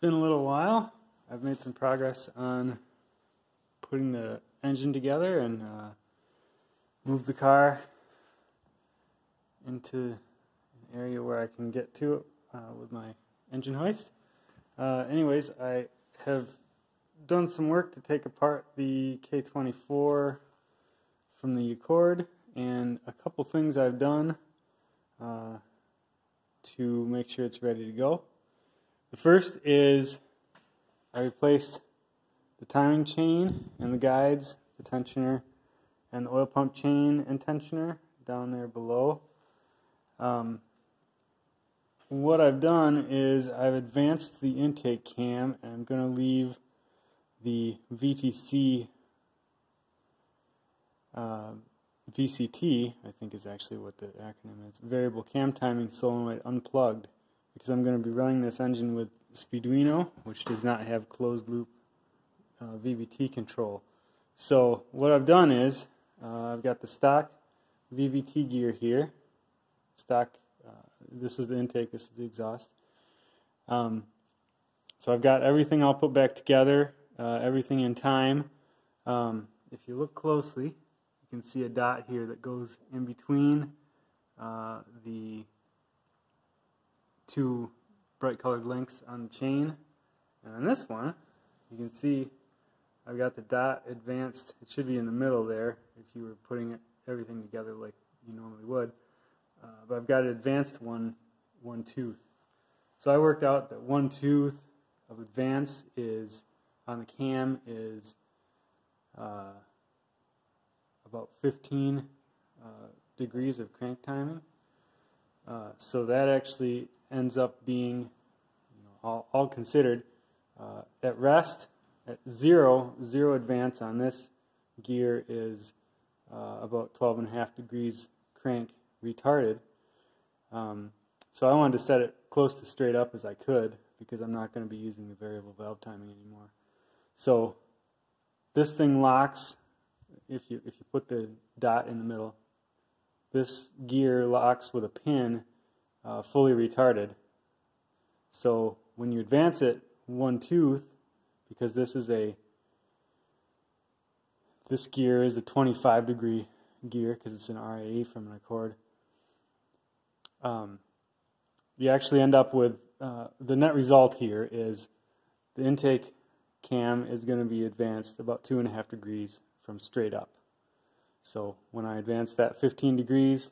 been a little while. I've made some progress on putting the engine together and moved the car into an area where I can get to it with my engine hoist. Anyways, I have done some work to take apart the K24 from the Accord, and a couple things I've done to make sure it's ready to go. The first is I replaced the timing chain and the guides, the tensioner, and the oil pump chain and tensioner down there below. What I've done is I've advanced the intake cam, and I'm going to leave the VTC VCT, I think is actually what the acronym is, variable cam timing solenoid, unplugged, because I'm going to be running this engine with Speeduino, which does not have closed loop VVT control. So what I've done is I've got the stock VVT gear here. This is the intake, this is the exhaust. So I've got everything all put back together, everything in time. If you look closely, you can see a dot here that goes in between the two bright colored links on the chain. And on this one, you can see I've got the dot advanced. It should be in the middle there if you were putting everything together like you normally would. But I've got it advanced one tooth. So I worked out that one tooth of advance is on the cam is about 15 degrees of crank timing. So that actually ends up being, all considered, at rest, at zero advance on this gear is about 12.5 degrees crank retarded. So I wanted to set it close to straight up as I could, because I'm not going to be using the variable valve timing anymore. So this thing locks if you put the dot in the middle. This gear locks with a pin fully retarded. So when you advance it one tooth, because this gear is a 25 degree gear because it's an RAE from an Accord, you actually end up with the net result here is the intake cam is going to be advanced about 2.5 degrees from straight up. So when I advance that 15 degrees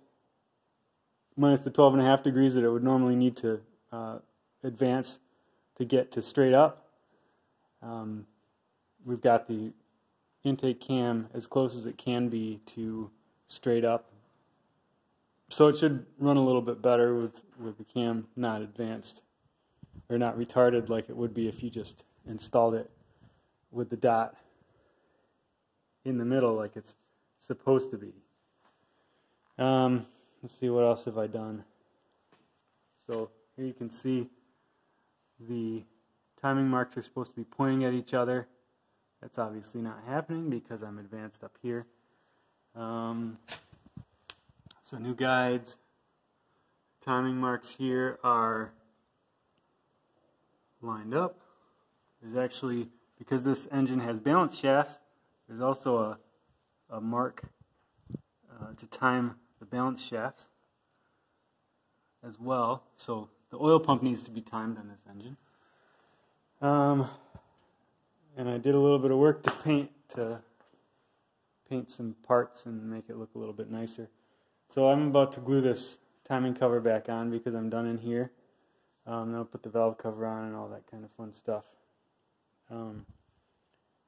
minus the 12.5 degrees that it would normally need to advance to get to straight up, we've got the intake cam as close as it can be to straight up. So it should run a little bit better with the cam not advanced or not retarded like it would be if you just installed it with the dot in the middle like it's supposed to be. Let's see, what else have I done? So here you can see the timing marks are supposed to be pointing at each other. That's obviously not happening because I'm advanced up here. So new guides, timing marks here are lined up. There's actually, because this engine has balance shafts, there's also a mark to time the balance shafts as well. So the oil pump needs to be timed on this engine. And I did a little bit of work to paint some parts and make it look a little bit nicer. So I'm about to glue this timing cover back on because I'm done in here. Then I'll put the valve cover on and all that kind of fun stuff.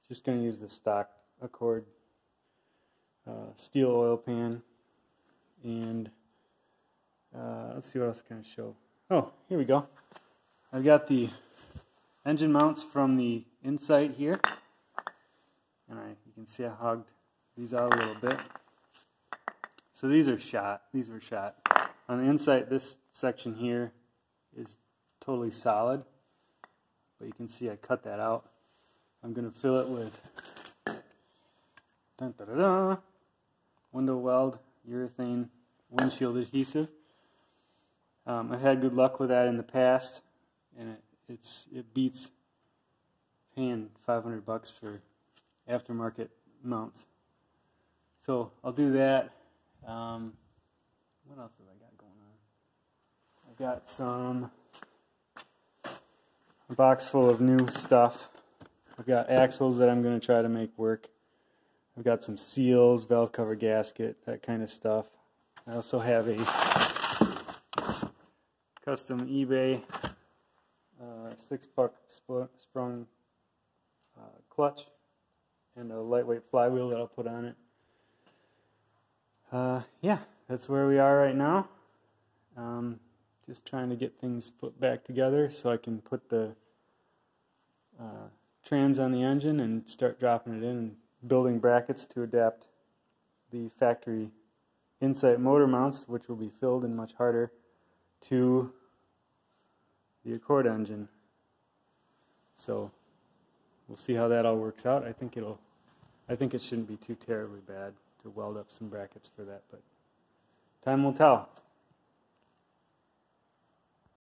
Just going to use the stock Accord steel oil pan, and let's see what else can I show. Oh, here we go. I've got the engine mounts from the Insight here, and you can see I hogged these out a little bit. So these are shot. These were shot. On the Insight, this section here is totally solid, but you can see I cut that out. I'm going to fill it with window weld urethane windshield adhesive. I've had good luck with that in the past, and it beats paying $500 for aftermarket mounts. So I'll do that. What else have I got going on? I've got a box full of new stuff. I've got axles that I'm going to try to make work. I've got some seals, valve cover gasket, that kind of stuff. I also have a custom eBay 6-puck sprung clutch and a lightweight flywheel that I'll put on it. Yeah, that's where we are right now. Just trying to get things put back together so I can put the trans on the engine and start dropping it in and building brackets to adapt the factory Insight motor mounts, which will be filled and much harder, to the Accord engine. So we'll see how that all works out. I think it shouldn't be too terribly bad to weld up some brackets for that, but time will tell.